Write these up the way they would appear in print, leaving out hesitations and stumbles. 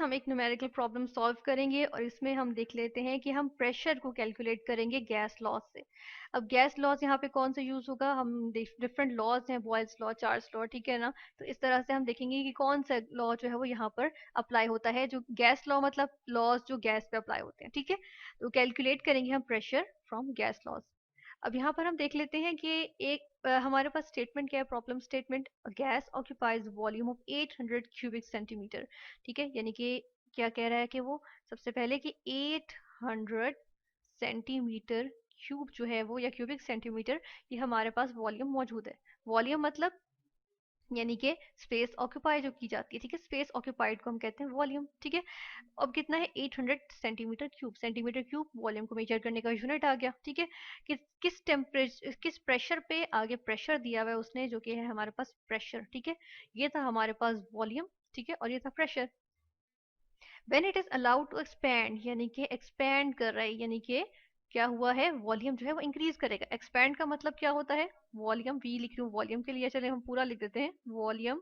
हम एक numerical problem solve करेंगे और इसमें हम देख लेते हैं कि हम प्रेशर को कैलकुलेट करेंगे गैस लॉज से। अब गैस लॉज यहाँ पे कौन सा यूज होगा, हम डिफरेंट लॉज हैं, बॉयल्स लॉ, चार्ल्स लॉ, ठीक है ना। तो इस तरह से हम देखेंगे कि कौन सा लॉ जो है वो यहाँ पर अप्लाई होता है, जो गैस लॉ मतलब लॉज जो गैस पे अप्लाई होते हैं, ठीक है। तो कैलकुलेट करेंगे हम प्रेशर फ्रॉम गैस लॉज। अब यहाँ पर हम देख लेते हैं कि एक हमारे पास स्टेटमेंट क्या है, problem statement, gas occupies volume of 800 cubic centimetre, ठीक है। यानी कि क्या कह रहा है कि वो सबसे पहले कि 800 सेंटीमीटर क्यूब जो है वो, या क्यूबिक सेंटीमीटर, ये हमारे पास वॉल्यूम मौजूद है। वॉल्यूम मतलब यानी कि स्पेस ऑक्यूपाई जो की जाती है, ठीक है, स्पेस ऑक्यूपाइड को हम कहते हैं वॉल्यूम, ठीक है। अब कितना है, 800 centimetre cube, centimetre cube volume को मेजर करने का यूनिट आ गया, ठीक है। किस टेम्परेचर, किस प्रेशर पे, आगे प्रेशर दिया हुआ है उसने, जो कि है हमारे पास प्रेशर, ठीक है। ये था हमारे पास वॉल्यूम, ठीक है, और ये था pressure. When it is allowed to expand, यानी कि एक्सपैंड कर रहा है, यानी कि क्या हुआ है, वॉल्यूम जो है वो इंक्रीज करेगा। एक्सपैंड का मतलब क्या होता है, वॉल्यूम, वी लिख रही हूँ वॉल्यूम के लिए, चले हम पूरा लिख देते हैं, वॉल्यूम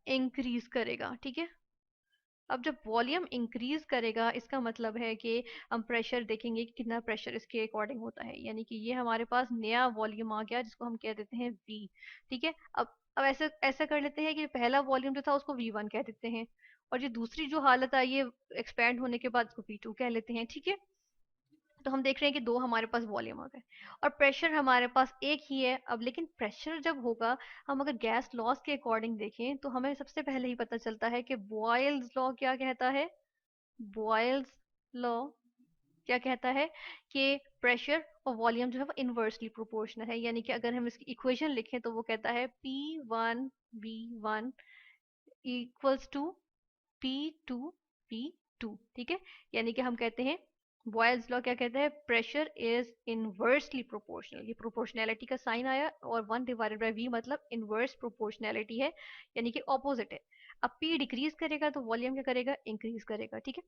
इंक्रीज करेगा, ठीक है। अब जब वॉल्यूम इंक्रीज करेगा, इसका मतलब है कि हम प्रेशर देखेंगे कि कितना प्रेशर इसके अकॉर्डिंग होता है, यानी कि ये हमारे पास नया वॉल्यूम आ गया जिसको हम कह देते हैं वी, ठीक है। अब ऐसा ऐसा कर लेते हैं कि पहला वॉल्यूम जो था उसको V1 कह देते हैं, और ये दूसरी जो हालत आई है एक्सपैंड होने के बाद उसको V2 कह लेते हैं, ठीक है। तो हम देख रहे हैं कि दो हमारे पास वॉल्यूम आ गए और प्रेशर हमारे पास एक ही है। अब लेकिन प्रेशर जब होगा, हम अगर गैस लॉज के अकॉर्डिंग देखें तो हमें सबसे पहले ही पता चलता है कि बॉयल्स लॉ क्या कहता है, बॉयल्स लॉ क्या कहता है कि प्रेशर और वॉल्यूम जो है वो इनवर्सली प्रोपोर्शनल है। यानी कि अगर हम इसकी इक्वेशन लिखें तो वो कहता है P1V1 इक्वल्स टू P2V2, ठीक है। यानी कि हम कहते हैं बॉयल्स लॉ क्या कहता है, प्रेशर इज इनवर्सली प्रोपोर्शनल, ये प्रोपोर्शनैलिटी का साइन आया, और 1/V मतलब इनवर्स प्रोपोर्शनैलिटी है, यानी कि ऑपोजिट है। अब P डिक्रीज करेगा तो वॉल्यूम क्या करेगा, इंक्रीज करेगा, ठीक है।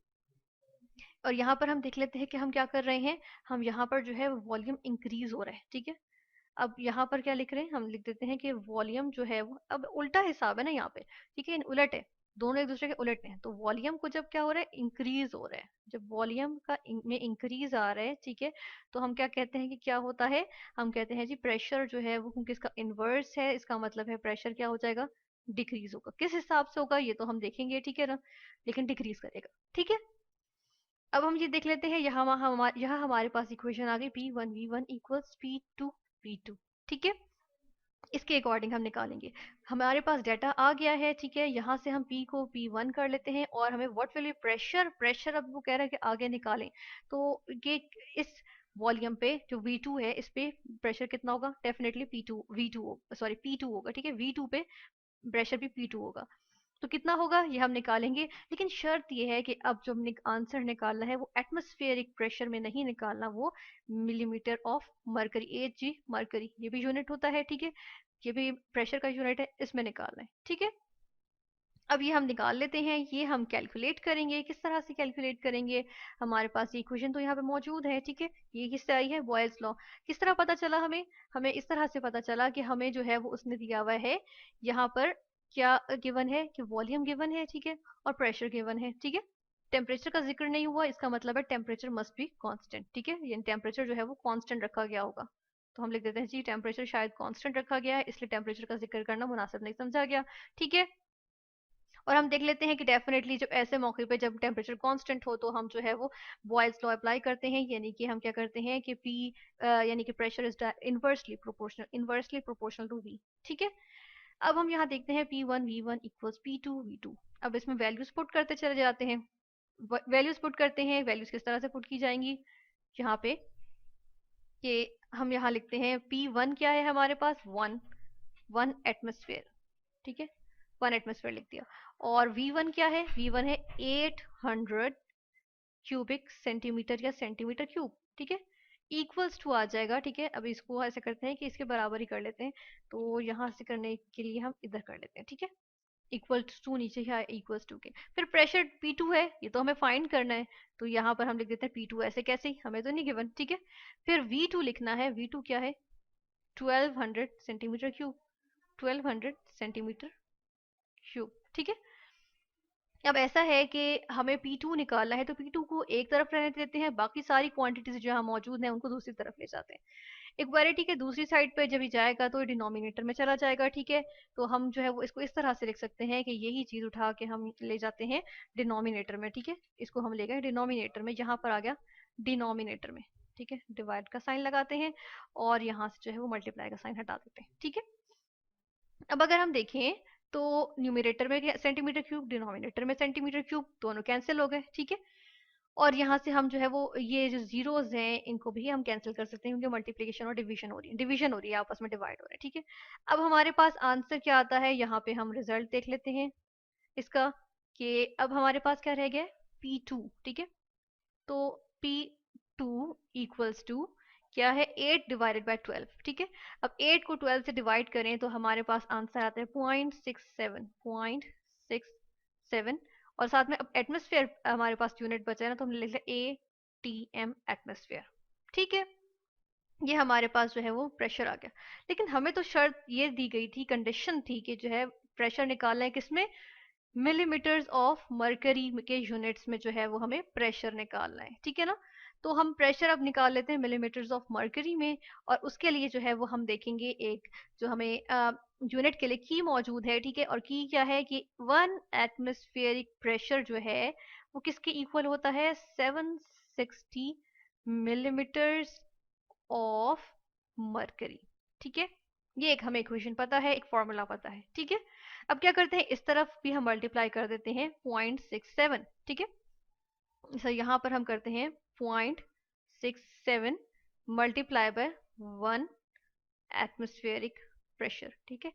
और यहाँ पर हम देख लेते हैं कि हम क्या कर रहे हैं, हम यहाँ पर जो है वॉल्यूम इंक्रीज हो रहा है, ठीक है। अब यहाँ पर क्या लिख रहे हैं, हम लिख देते हैं कि वॉल्यूम जो है वो, अब उल्टा हिसाब है ना यहाँ पे, ठीक है, उलट है, दोनों एक दूसरे के उलट हैं। तो वॉल्यूम को जब क्या हो रहा है, इंक्रीज हो रहा है, जब वॉल्यूम का में इंक्रीज आ रहा है, ठीक है, तो हम क्या कहते हैं कि क्या होता है, हम कहते हैं जी प्रेशर जो है वो, क्योंकि इसका इनवर्स है, इसका मतलब है प्रेशर क्या हो जाएगा, डिक्रीज होगा। किस हिसाब से होगा ये तो हम देखेंगे, ठीक है ना, लेकिन डिक्रीज करेगा, ठीक है। अब हम ये देख लेते हैं, यहाँ हमारे पास इक्वेशन आ गई P1V1 इक्वल्स P2V2, ठीक है। इसके अकॉर्डिंग हम निकालेंगे, हमारे पास डाटा आ गया है, ठीक है। यहाँ से हम P को P1 कर लेते हैं और हमें what will be pressure, pressure अब वो कह रहा है कि आगे निकालें। तो ये इस वॉल्यूम पे जो V2 है, इस पे प्रेशर कितना होगा, definitely P2 V2 sorry P2 होगा, ठीक है। V2 पे प्रेशर भी P2 होगा, तो कितना होगा ये हम निकालेंगे। लेकिन शर्त ये है कि अब जो हमने आंसर निकालना है वो एटमॉस्फेरिक प्रेशर में नहीं निकालना, वो millimetre of mercury, Hg mercury, ये भी यूनिट होता है, ठीक है, ये भी प्रेशर का यूनिट है, इसमें निकालना है, ठीक है। अब ये हम निकाल लेते हैं, ये हम कैलकुलेट करेंगे, किस तरह से कैलकुलेट करेंगे, हमारे पास ये इक्वेशन तो यहाँ पे मौजूद है, ठीक है। ये किससे आई है, बॉयल्स लॉ। किस तरह पता चला हमें, हमें इस तरह से पता चला कि हमें जो है वो उसने दिया हुआ है, यहाँ पर क्या गिवन है कि वॉल्यूम गिवन है, ठीक है, और प्रेशर गिवन है, ठीक है। टेम्परेचर का जिक्र नहीं हुआ, इसका मतलब है टेम्परेचर मस्ट बी कांस्टेंट, ठीक है, यानी टेम्परेचर जो है वो कांस्टेंट रखा गया होगा। तो हम लिख देते हैं जी टेम्परेचर शायद कांस्टेंट रखा गया है, इसलिए टेम्परेचर का जिक्र करना मुनासिब नहीं समझा गया, ठीक है। और हम देख लेते हैं कि डेफिनेटली जब ऐसे मौके पे जब टेम्परेचर कांस्टेंट हो तो हम जो है वो बॉयल्स लॉ अप्लाई करते हैं, यानी कि हम क्या करते हैं कि P यानी कि pressure is inversely proportional to V, ठीक है। अब हम यहाँ देखते हैं P1V1 इक्वल्स P2V2। अब इसमें वैल्यूज पुट करते चले जाते हैं, वैल्यूज पुट करते हैं, वैल्यूज किस तरह से पुट की जाएंगी, यहाँ पे कि हम यहाँ लिखते हैं P1 क्या है हमारे पास, 1 एटमोस्फेयर, ठीक है, 1 एटमोस्फेयर लिख दिया। और V1 क्या है, V1 है 800 क्यूबिक सेंटीमीटर या सेंटीमीटर क्यूब, ठीक है, इक्वल्स टू आ जाएगा, ठीक है। अब इसको ऐसे करते हैं कि इसके बराबर ही कर लेते हैं, तो यहाँ से करने के लिए हम इधर कर लेते हैं, ठीक है, इक्वल्स टू नीचे है इक्वल्स टू के। फिर प्रेशर P2 है, ये तो हमें फाइंड करना है, तो यहाँ पर हम लिख देते हैं P2, ऐसे कैसे ही, हमें तो नहीं गिवन, ठीक है। फिर V2 लिखना है, V2 क्या है, 1200 सेंटीमीटर क्यूब, 1200 सेंटीमीटर क्यूब, ठीक है। अब ऐसा है कि हमें P2 निकालना है, तो P2 को एक तरफ रहने देते हैं, बाकी सारी क्वांटिटीज जो यहाँ मौजूद हैं उनको दूसरी तरफ ले जाते हैं। इक्वालिटी के दूसरी साइड पे जब ये जाएगा तो ये डिनोमिनेटर में चला जाएगा, ठीक है। तो हम जो है वो इसको इस तरह से लिख सकते हैं कि यही चीज उठा के हम ले जाते हैं डिनोमिनेटर में, ठीक है। इसको हम ले गए डिनोमिनेटर में, यहाँ पर आ गया डिनोमिनेटर में, ठीक है। डिवाइड का साइन लगाते हैं और यहाँ से जो है वो मल्टीप्लाई का साइन हटा देते हैं, ठीक है। अब अगर हम देखें तो न्यूमरेटर में सेंटीमीटर क्यूब, डिनोमिनेटर में सेंटीमीटर क्यूब, दोनों कैंसिल हो गए, ठीक है। और यहाँ से हम जो है वो ये जो जीरोस हैं इनको भी हम कैंसिल कर सकते हैं, क्योंकि मल्टीप्लिकेशन और डिवीजन हो रही है, आपस में डिवाइड हो रहा है, ठीक है। अब हमारे पास आंसर क्या आता है, यहाँ पे हम रिजल्ट देख लेते हैं इसका, कि अब हमारे पास क्या रह गया, P2, ठीक है। तो P2 इक्वल्स टू क्या है, 8 डिवाइडेड बाई 12, ठीक है। अब 8 को 12 से डिवाइड करें तो हमारे पास आंसर आता है 0.67 और साथ में अब एटमोस्फेयर हमारे पास यूनिट बचा है ना, तो हमने लिख लिया ATM एटमोस्फेयर, ठीक है। ये हमारे पास जो है वो प्रेशर आ गया। लेकिन हमें तो शर्त ये दी गई थी, कंडीशन थी कि जो है प्रेशर निकालना है किसमें, मिलीमीटर्स ऑफ मरकरी के यूनिट्स में जो है वो हमें प्रेशर निकालना है, ठीक है ना। तो हम प्रेशर अब निकाल लेते हैं मिलीमीटर्स ऑफ मरकरी में, और उसके लिए जो है वो हम देखेंगे एक जो हमें यूनिट के लिए की मौजूद है, ठीक है। और की क्या है कि 1 एटमॉस्फेरिक प्रेशर जो है वो किसके इक्वल होता है, 760 मिलीमीटर्स ऑफ मरकरी, ठीक है। ये एक हमें इक्वेशन पता है, एक फॉर्मूला पता है, ठीक है। अब क्या करते हैं, इस तरफ भी हम मल्टीप्लाई कर देते हैं 0.67, ठीक है। सो यहाँ पर हम करते हैं 0.67 मल्टीप्लाई बाय 1 एटमोस्फेरिक प्रेशर, ठीक है।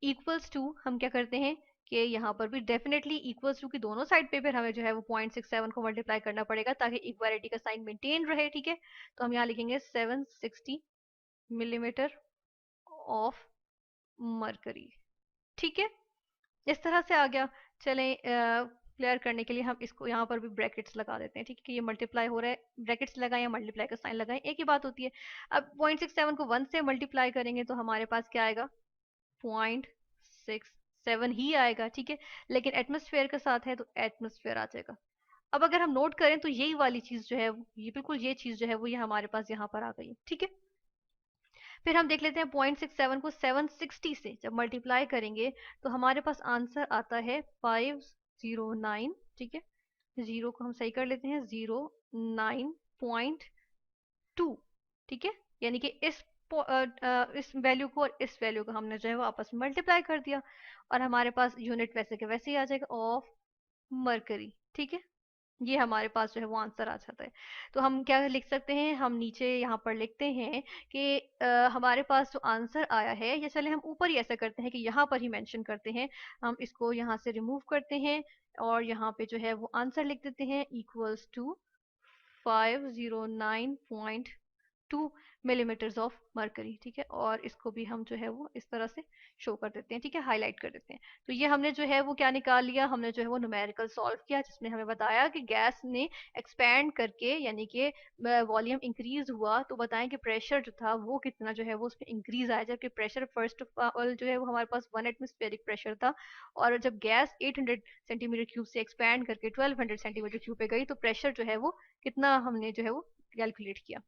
इक्वल्स टू हम क्या करते हैं कि यहाँ पर भी डेफिनेटली इक्वल्स टू की दोनों साइड पे फिर हमें जो है वो 0.67 को मल्टीप्लाई करना पड़ेगा ताकि इक्वालिटी का साइन मेंटेन रहे, ठीक है। तो हम यहाँ लिखेंगे 760 मिलीमीटर ऑफ मरकरी, ठीक है। इस तरह से आ गया। चलें क्लियर करने के लिए हम इसको यहाँ पर भी ब्रैकेट्स लगा देते हैं, ठीक है, कि ये मल्टीप्लाई हो रहा है, ब्रैकेट्स लगाएं या मल्टीप्लाई का साइन लगाएं, एक ही बात होती है। अब 0.67 को 1 से मल्टीप्लाई करेंगे तो हमारे पास क्या आएगा, 0.67 ही आएगा, ठीक है। लेकिन एटमोस्फेयर के साथ है तो एटमोस्फेयर आ जाएगा। अब अगर हम नोट करें तो यही वाली चीज जो है ये बिल्कुल ये चीज जो है वो ये हमारे पास यहाँ पर आ गई, ठीक है। फिर हम देख लेते हैं 0.67 को 760 से जब मल्टीप्लाई करेंगे तो हमारे पास आंसर आता है 509, ठीक है। जीरो को हम सही कर लेते हैं, 09.2, ठीक है। यानी कि इस वैल्यू को और इस वैल्यू को हमने जो है वो आपस में मल्टीप्लाई कर दिया और हमारे पास यूनिट वैसे के वैसे ही आ जाएगा ऑफ मरकरी, ठीक है। ये हमारे पास जो है वो आंसर आ जाता है। तो हम क्या लिख सकते हैं, हम नीचे यहाँ पर लिखते हैं कि हमारे पास जो आंसर आया है, या चले हम ऊपर ही ऐसा करते हैं कि यहाँ पर ही मेंशन करते हैं, हम इसको यहाँ से रिमूव करते हैं और यहाँ पे जो है वो आंसर लिख देते हैं equals to 509.2 millimetres of mercury, ठीक है। और इसको भी हम जो है वो इस तरह से शो कर देते हैं, ठीक है, हाईलाइट कर देते हैं। तो ये हमने जो है वो क्या निकाल लिया, हमने जो है वो न्यूमेरिकल सॉल्व किया, जिसमें हमें बताया कि गैस ने एक्सपैंड करके यानी कि वॉल्यूम इंक्रीज हुआ, तो बताएं कि प्रेशर जो था वो कितना जो है वो उसमें इंक्रीज आया, जबकि प्रेशर फर्स्ट ऑफ ऑल जो है वो हमारे पास 1 एटमॉस्फेरिक प्रेशर था। और जब गैस 800 सेंटीमीटर क्यूब से एक्सपैंड करके 1200 सेंटीमीटर क्यूब पे गई तो प्रेशर जो है वो कितना हमने जो है वो कैलकुलेट किया।